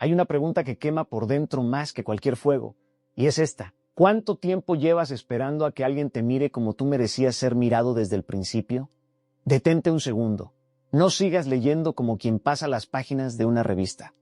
hay una pregunta que quema por dentro más que cualquier fuego, y es esta: ¿cuánto tiempo llevas esperando a que alguien te mire como tú merecías ser mirado desde el principio? Detente un segundo. No sigas leyendo como quien pasa las páginas de una revista.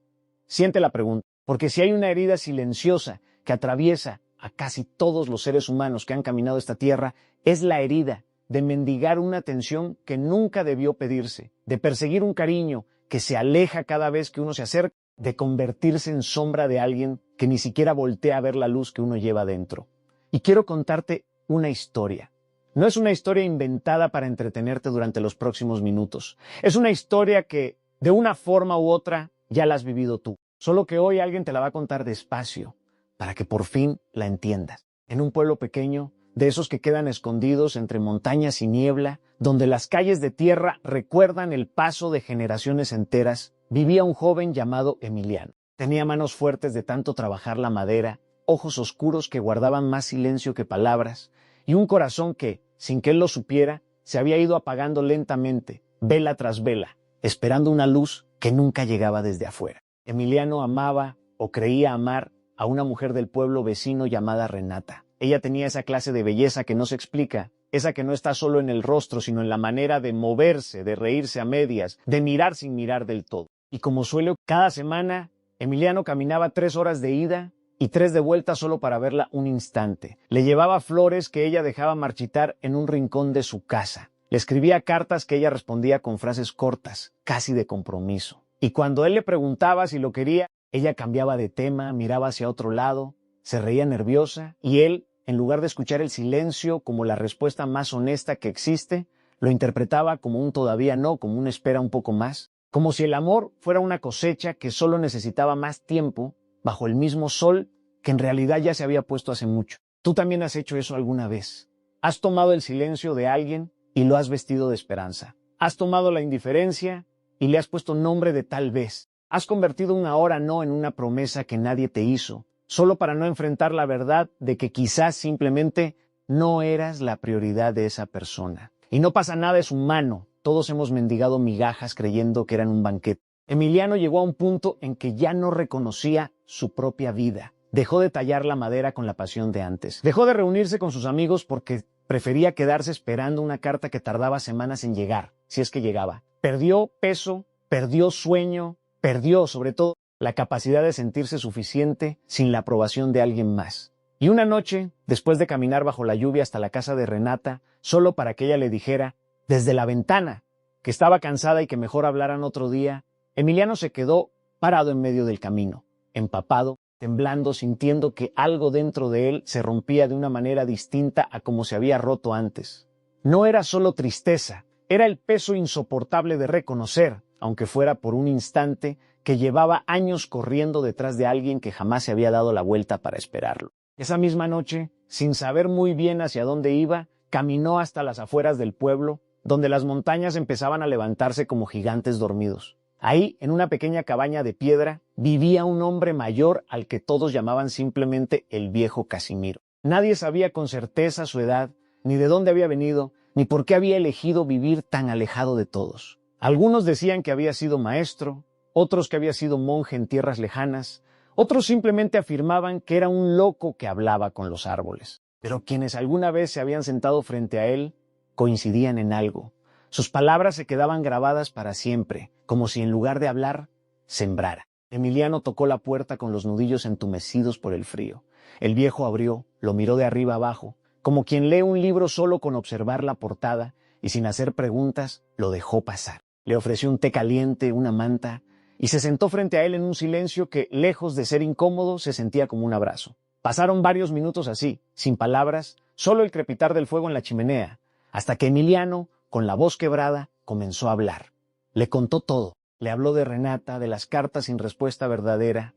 Siente la pregunta, porque si hay una herida silenciosa que atraviesa a casi todos los seres humanos que han caminado esta tierra, es la herida de mendigar una atención que nunca debió pedirse, de perseguir un cariño que se aleja cada vez que uno se acerca, de convertirse en sombra de alguien que ni siquiera voltea a ver la luz que uno lleva dentro. Y quiero contarte una historia. No es una historia inventada para entretenerte durante los próximos minutos. Es una historia que, de una forma u otra, ya la has vivido tú. Solo que hoy alguien te la va a contar despacio, para que por fin la entiendas. En un pueblo pequeño, de esos que quedan escondidos entre montañas y niebla, donde las calles de tierra recuerdan el paso de generaciones enteras, vivía un joven llamado Emiliano. Tenía manos fuertes de tanto trabajar la madera, ojos oscuros que guardaban más silencio que palabras, y un corazón que, sin que él lo supiera, se había ido apagando lentamente, vela tras vela, esperando una luz que nunca llegaba desde afuera. Emiliano amaba, o creía amar, a una mujer del pueblo vecino llamada Renata. Ella tenía esa clase de belleza que no se explica, esa que no está solo en el rostro, sino en la manera de moverse, de reírse a medias, de mirar sin mirar del todo. Y como suele, cada semana, Emiliano caminaba 3 horas de ida y 3 de vuelta solo para verla un instante. Le llevaba flores que ella dejaba marchitar en un rincón de su casa. Le escribía cartas que ella respondía con frases cortas, casi de compromiso. Y cuando él le preguntaba si lo quería, ella cambiaba de tema, miraba hacia otro lado, se reía nerviosa, y él, en lugar de escuchar el silencio como la respuesta más honesta que existe, lo interpretaba como un todavía no, como una espera un poco más, como si el amor fuera una cosecha que solo necesitaba más tiempo bajo el mismo sol que en realidad ya se había puesto hace mucho. Tú también has hecho eso alguna vez. Has tomado el silencio de alguien y lo has vestido de esperanza. Has tomado la indiferencia y le has puesto nombre de tal vez. Has convertido un ahora no en una promesa que nadie te hizo, solo para no enfrentar la verdad de que quizás simplemente no eras la prioridad de esa persona. Y no pasa nada, es humano. Todos hemos mendigado migajas creyendo que eran un banquete. Emiliano llegó a un punto en que ya no reconocía su propia vida. Dejó de tallar la madera con la pasión de antes. Dejó de reunirse con sus amigos porque prefería quedarse esperando una carta que tardaba semanas en llegar, si es que llegaba. Perdió peso, perdió sueño, perdió, sobre todo, la capacidad de sentirse suficiente sin la aprobación de alguien más. Y una noche, después de caminar bajo la lluvia hasta la casa de Renata, solo para que ella le dijera, desde la ventana, que estaba cansada y que mejor hablaran otro día, Emiliano se quedó parado en medio del camino, empapado, temblando, sintiendo que algo dentro de él se rompía de una manera distinta a como se había roto antes. No era solo tristeza, era el peso insoportable de reconocer, aunque fuera por un instante, que llevaba años corriendo detrás de alguien que jamás se había dado la vuelta para esperarlo. Esa misma noche, sin saber muy bien hacia dónde iba, caminó hasta las afueras del pueblo, donde las montañas empezaban a levantarse como gigantes dormidos. Ahí, en una pequeña cabaña de piedra, vivía un hombre mayor al que todos llamaban simplemente el viejo Casimiro. Nadie sabía con certeza su edad, ni de dónde había venido, ni por qué había elegido vivir tan alejado de todos. Algunos decían que había sido maestro, otros que había sido monje en tierras lejanas, otros simplemente afirmaban que era un loco que hablaba con los árboles. Pero quienes alguna vez se habían sentado frente a él coincidían en algo. Sus palabras se quedaban grabadas para siempre, como si en lugar de hablar, sembrara. Emiliano tocó la puerta con los nudillos entumecidos por el frío. El viejo abrió, lo miró de arriba abajo, como quien lee un libro solo con observar la portada, y sin hacer preguntas, lo dejó pasar. Le ofreció un té caliente, una manta, y se sentó frente a él en un silencio que, lejos de ser incómodo, se sentía como un abrazo. Pasaron varios minutos así, sin palabras, solo el crepitar del fuego en la chimenea, hasta que Emiliano, con la voz quebrada, comenzó a hablar. Le contó todo. Le habló de Renata, de las cartas sin respuesta verdadera,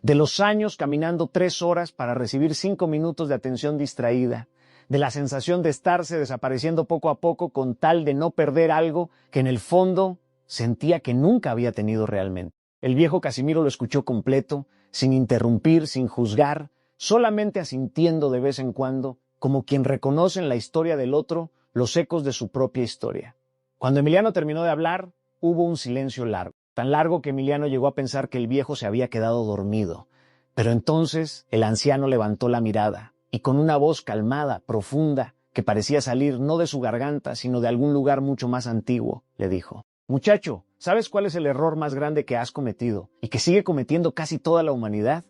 de los años caminando 3 horas para recibir 5 minutos de atención distraída, de la sensación de estarse desapareciendo poco a poco con tal de no perder algo que en el fondo sentía que nunca había tenido realmente. El viejo Casimiro lo escuchó completo, sin interrumpir, sin juzgar, solamente asintiendo de vez en cuando, como quien reconoce en la historia del otro los ecos de su propia historia. Cuando Emiliano terminó de hablar, hubo un silencio largo. tan largo que Emiliano llegó a pensar que el viejo se había quedado dormido. Pero entonces el anciano levantó la mirada y con una voz calmada, profunda, que parecía salir no de su garganta, sino de algún lugar mucho más antiguo, le dijo: «Muchacho, ¿sabes cuál es el error más grande que has cometido y que sigue cometiendo casi toda la humanidad?».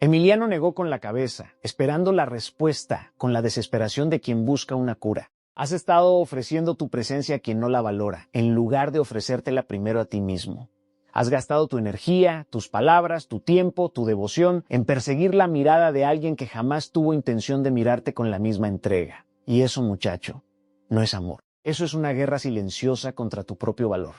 Emiliano negó con la cabeza, esperando la respuesta con la desesperación de quien busca una cura. Has estado ofreciendo tu presencia a quien no la valora, en lugar de ofrecértela primero a ti mismo. Has gastado tu energía, tus palabras, tu tiempo, tu devoción en perseguir la mirada de alguien que jamás tuvo intención de mirarte con la misma entrega. Y eso, muchacho, no es amor. Eso es una guerra silenciosa contra tu propio valor.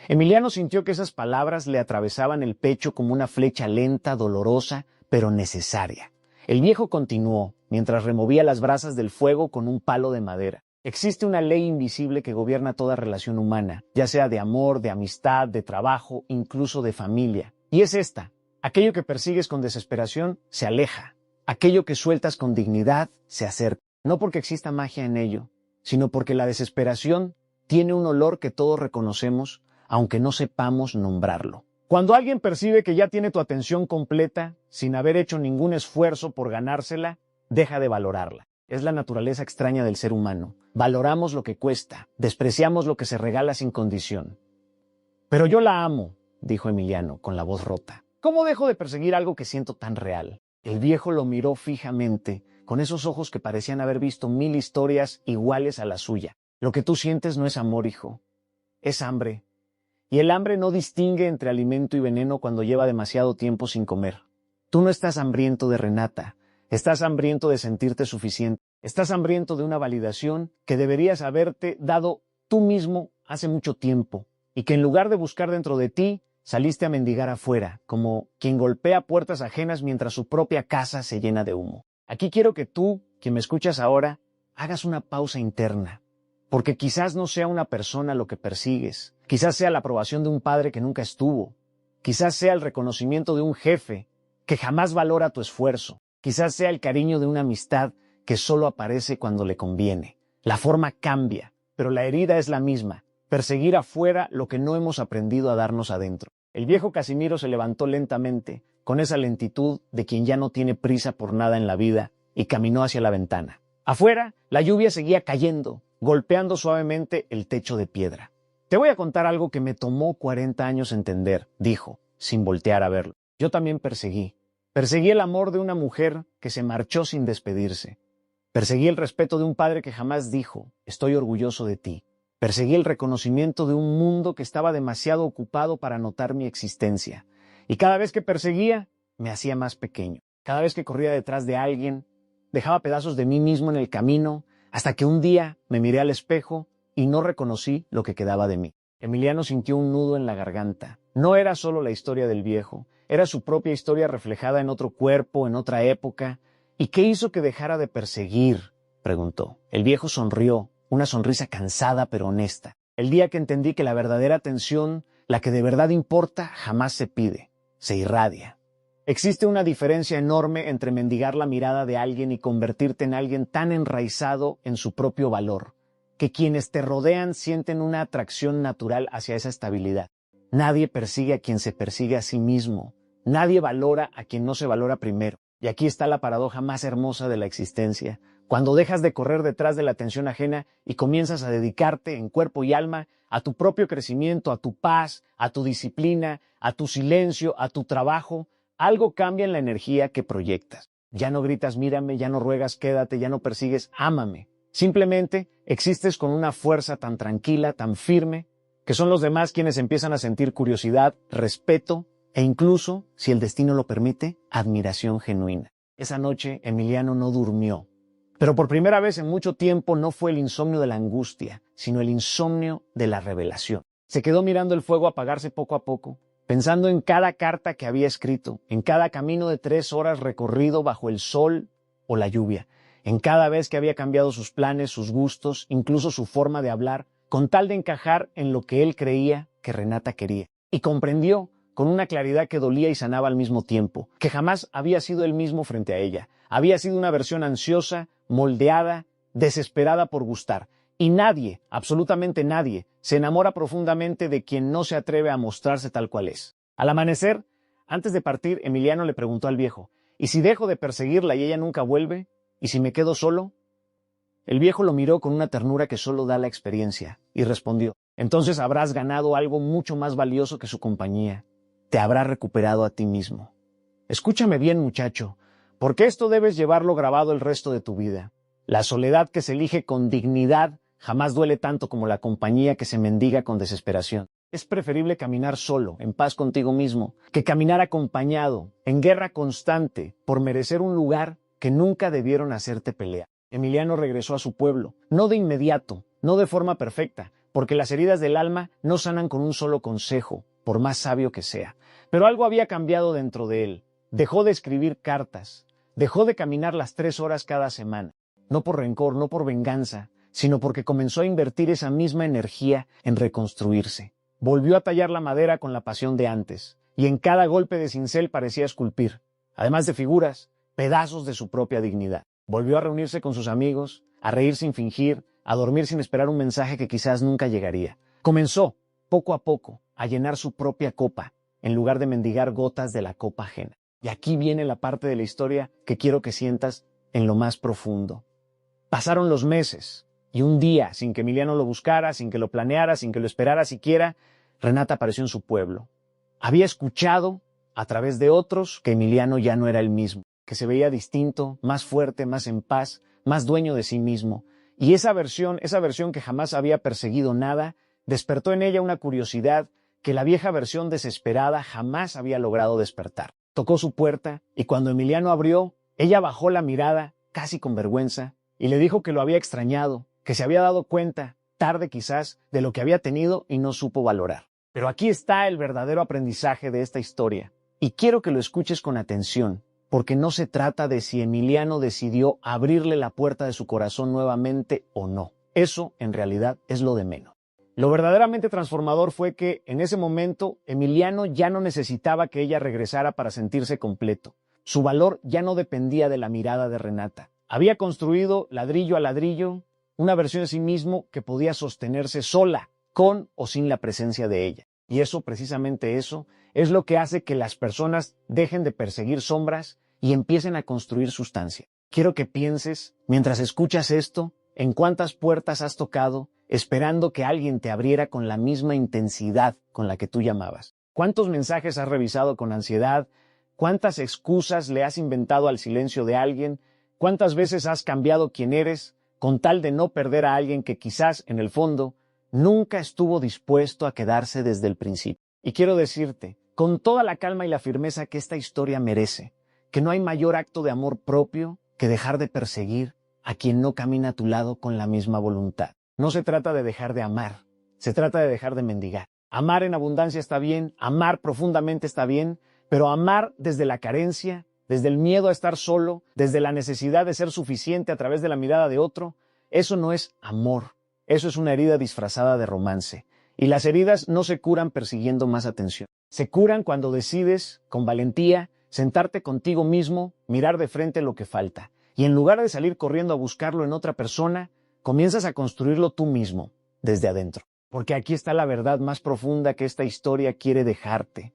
Emiliano sintió que esas palabras le atravesaban el pecho como una flecha lenta, dolorosa, pero necesaria. El viejo continuó, mientras removía las brasas del fuego con un palo de madera. Existe una ley invisible que gobierna toda relación humana, ya sea de amor, de amistad, de trabajo, incluso de familia. Y es esta: aquello que persigues con desesperación se aleja, aquello que sueltas con dignidad se acerca. No porque exista magia en ello, sino porque la desesperación tiene un olor que todos reconocemos, aunque no sepamos nombrarlo. Cuando alguien percibe que ya tiene tu atención completa, sin haber hecho ningún esfuerzo por ganársela, deja de valorarla. Es la naturaleza extraña del ser humano. Valoramos lo que cuesta, despreciamos lo que se regala sin condición. «Pero yo la amo», dijo Emiliano, con la voz rota. «¿Cómo dejo de perseguir algo que siento tan real?». El viejo lo miró fijamente, con esos ojos que parecían haber visto 1000 historias iguales a la suya. «Lo que tú sientes no es amor, hijo. Es hambre. Y el hambre no distingue entre alimento y veneno cuando lleva demasiado tiempo sin comer. Tú no estás hambriento de Renata. Estás hambriento de sentirte suficiente. Estás hambriento de una validación que deberías haberte dado tú mismo hace mucho tiempo, y que en lugar de buscar dentro de ti, saliste a mendigar afuera, como quien golpea puertas ajenas mientras su propia casa se llena de humo. Aquí quiero que tú, quien me escuchas ahora, hagas una pausa interna, porque quizás no sea una persona lo que persigues, quizás sea la aprobación de un padre que nunca estuvo, quizás sea el reconocimiento de un jefe que jamás valora tu esfuerzo, quizás sea el cariño de una amistad que solo aparece cuando le conviene. La forma cambia, pero la herida es la misma: perseguir afuera lo que no hemos aprendido a darnos adentro. El viejo Casimiro se levantó lentamente, con esa lentitud de quien ya no tiene prisa por nada en la vida, y caminó hacia la ventana. Afuera, la lluvia seguía cayendo, golpeando suavemente el techo de piedra. «Te voy a contar algo que me tomó 40 años entender», dijo, sin voltear a verlo. «Yo también perseguí. Perseguí el amor de una mujer que se marchó sin despedirse. Perseguí el respeto de un padre que jamás dijo: estoy orgulloso de ti. Perseguí el reconocimiento de un mundo que estaba demasiado ocupado para notar mi existencia. Y cada vez que perseguía, me hacía más pequeño. Cada vez que corría detrás de alguien, dejaba pedazos de mí mismo en el camino, hasta que un día me miré al espejo y no reconocí lo que quedaba de mí». Emiliano sintió un nudo en la garganta. No era solo la historia del viejo, era su propia historia reflejada en otro cuerpo, en otra época. «¿Y qué hizo que dejara de perseguir?», preguntó. El viejo sonrió, una sonrisa cansada pero honesta. «El día que entendí que la verdadera atención, la que de verdad importa, jamás se pide, se irradia. Existe una diferencia enorme entre mendigar la mirada de alguien y convertirte en alguien tan enraizado en su propio valor, que quienes te rodean sienten una atracción natural hacia esa estabilidad. Nadie persigue a quien se persigue a sí mismo. Nadie valora a quien no se valora primero. Y aquí está la paradoja más hermosa de la existencia. Cuando dejas de correr detrás de la atención ajena y comienzas a dedicarte en cuerpo y alma a tu propio crecimiento, a tu paz, a tu disciplina, a tu silencio, a tu trabajo, algo cambia en la energía que proyectas. Ya no gritas mírame, ya no ruegas quédate, ya no persigues ámame. Simplemente existes con una fuerza tan tranquila, tan firme, que son los demás quienes empiezan a sentir curiosidad, respeto e incluso, si el destino lo permite, admiración genuina. Esa noche Emiliano no durmió. Pero por primera vez en mucho tiempo no fue el insomnio de la angustia, sino el insomnio de la revelación. Se quedó mirando el fuego apagarse poco a poco, pensando en cada carta que había escrito, en cada camino de 3 horas recorrido bajo el sol o la lluvia, en cada vez que había cambiado sus planes, sus gustos, incluso su forma de hablar, con tal de encajar en lo que él creía que Renata quería. Y comprendió, con una claridad que dolía y sanaba al mismo tiempo, que jamás había sido él mismo frente a ella. Había sido una versión ansiosa, moldeada, desesperada por gustar. Y nadie, absolutamente nadie, se enamora profundamente de quien no se atreve a mostrarse tal cual es. Al amanecer, antes de partir, Emiliano le preguntó al viejo, ¿y si dejo de perseguirla y ella nunca vuelve? ¿Y si me quedo solo? El viejo lo miró con una ternura que solo da la experiencia, y respondió, entonces habrás ganado algo mucho más valioso que su compañía. Te habrás recuperado a ti mismo. Escúchame bien, muchacho, porque esto debes llevarlo grabado el resto de tu vida. La soledad que se elige con dignidad jamás duele tanto como la compañía que se mendiga con desesperación. Es preferible caminar solo, en paz contigo mismo, que caminar acompañado, en guerra constante, por merecer un lugar que nunca debieron hacerte pelear. Emiliano regresó a su pueblo, no de inmediato, no de forma perfecta, porque las heridas del alma no sanan con un solo consejo, por más sabio que sea. Pero algo había cambiado dentro de él. Dejó de escribir cartas, dejó de caminar las 3 horas cada semana, no por rencor, no por venganza, sino porque comenzó a invertir esa misma energía en reconstruirse. Volvió a tallar la madera con la pasión de antes, y en cada golpe de cincel parecía esculpir, además de figuras, pedazos de su propia dignidad. Volvió a reunirse con sus amigos, a reír sin fingir, a dormir sin esperar un mensaje que quizás nunca llegaría. Comenzó, poco a poco, a llenar su propia copa, en lugar de mendigar gotas de la copa ajena. Y aquí viene la parte de la historia que quiero que sientas en lo más profundo. Pasaron los meses, y un día, sin que Emiliano lo buscara, sin que lo planeara, sin que lo esperara siquiera, Renata apareció en su pueblo. Había escuchado, a través de otros, que Emiliano ya no era el mismo, que se veía distinto, más fuerte, más en paz, más dueño de sí mismo. Y esa versión que jamás había perseguido nada, despertó en ella una curiosidad que la vieja versión desesperada jamás había logrado despertar. Tocó su puerta, y cuando Emiliano abrió, ella bajó la mirada, casi con vergüenza, y le dijo que lo había extrañado, que se había dado cuenta, tarde quizás, de lo que había tenido y no supo valorar. Pero aquí está el verdadero aprendizaje de esta historia, y quiero que lo escuches con atención, porque no se trata de si Emiliano decidió abrirle la puerta de su corazón nuevamente o no. Eso, en realidad, es lo de menos. Lo verdaderamente transformador fue que, en ese momento, Emiliano ya no necesitaba que ella regresara para sentirse completo. Su valor ya no dependía de la mirada de Renata. Había construido, ladrillo a ladrillo, una versión de sí mismo que podía sostenerse sola, con o sin la presencia de ella. Y eso, precisamente eso, es lo que hace que las personas dejen de perseguir sombras y empiecen a construir sustancia. Quiero que pienses, mientras escuchas esto, en cuántas puertas has tocado, esperando que alguien te abriera con la misma intensidad con la que tú llamabas. ¿Cuántos mensajes has revisado con ansiedad? ¿Cuántas excusas le has inventado al silencio de alguien? ¿Cuántas veces has cambiado quién eres con tal de no perder a alguien que quizás, en el fondo, nunca estuvo dispuesto a quedarse desde el principio? Y quiero decirte, con toda la calma y la firmeza que esta historia merece, que no hay mayor acto de amor propio que dejar de perseguir a quien no camina a tu lado con la misma voluntad. No se trata de dejar de amar, se trata de dejar de mendigar. Amar en abundancia está bien, amar profundamente está bien, pero amar desde la carencia, desde el miedo a estar solo, desde la necesidad de ser suficiente a través de la mirada de otro, eso no es amor, eso es una herida disfrazada de romance. Y las heridas no se curan persiguiendo más atención. Se curan cuando decides, con valentía, sentarte contigo mismo, mirar de frente lo que falta. Y en lugar de salir corriendo a buscarlo en otra persona, comienzas a construirlo tú mismo, desde adentro. Porque aquí está la verdad más profunda que esta historia quiere dejarte.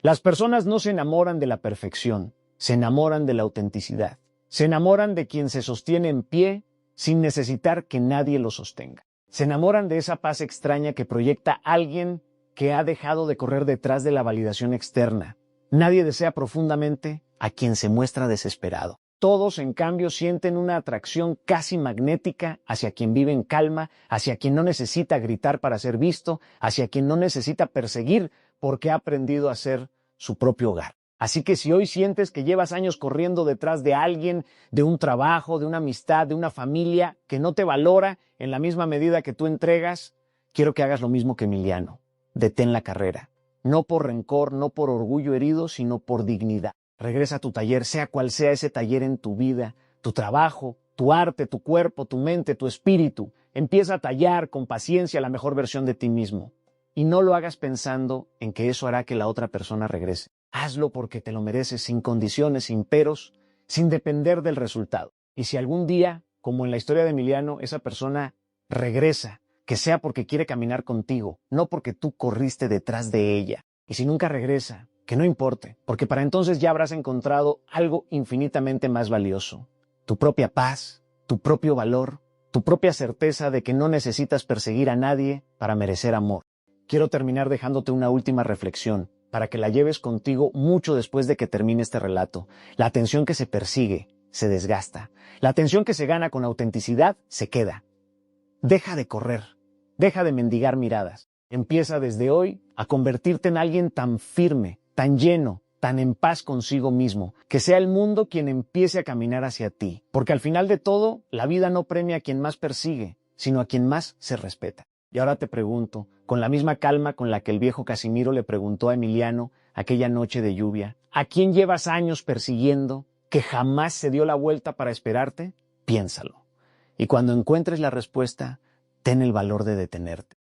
Las personas no se enamoran de la perfección, se enamoran de la autenticidad. Se enamoran de quien se sostiene en pie sin necesitar que nadie lo sostenga. Se enamoran de esa paz extraña que proyecta alguien que ha dejado de correr detrás de la validación externa. Nadie desea profundamente a quien se muestra desesperado. Todos, en cambio, sienten una atracción casi magnética hacia quien vive en calma, hacia quien no necesita gritar para ser visto, hacia quien no necesita perseguir porque ha aprendido a ser su propio hogar. Así que si hoy sientes que llevas años corriendo detrás de alguien, de un trabajo, de una amistad, de una familia que no te valora en la misma medida que tú entregas, quiero que hagas lo mismo que Emiliano. Detén la carrera. No por rencor, no por orgullo herido, sino por dignidad. Regresa a tu taller, sea cual sea ese taller en tu vida, tu trabajo, tu arte, tu cuerpo, tu mente, tu espíritu. Empieza a tallar con paciencia la mejor versión de ti mismo. Y no lo hagas pensando en que eso hará que la otra persona regrese. Hazlo porque te lo mereces, sin condiciones, sin peros, sin depender del resultado. Y si algún día, como en la historia de Emiliano, esa persona Regresa, que sea porque quiere caminar contigo, no porque tú corriste detrás de ella. Y si nunca regresa, que no importe, porque para entonces ya habrás encontrado algo infinitamente más valioso. Tu propia paz, tu propio valor, tu propia certeza de que no necesitas perseguir a nadie para merecer amor. Quiero terminar dejándote una última reflexión, para que la lleves contigo mucho después de que termine este relato. La atención que se persigue se desgasta. La atención que se gana con autenticidad se queda. Deja de correr, deja de mendigar miradas. Empieza desde hoy a convertirte en alguien tan firme, tan lleno, tan en paz consigo mismo, que sea el mundo quien empiece a caminar hacia ti. Porque al final de todo, la vida no premia a quien más persigue, sino a quien más se respeta. Y ahora te pregunto, con la misma calma con la que el viejo Casimiro le preguntó a Emiliano aquella noche de lluvia, ¿a quién llevas años persiguiendo que jamás se dio la vuelta para esperarte? Piénsalo. Y cuando encuentres la respuesta, ten el valor de detenerte.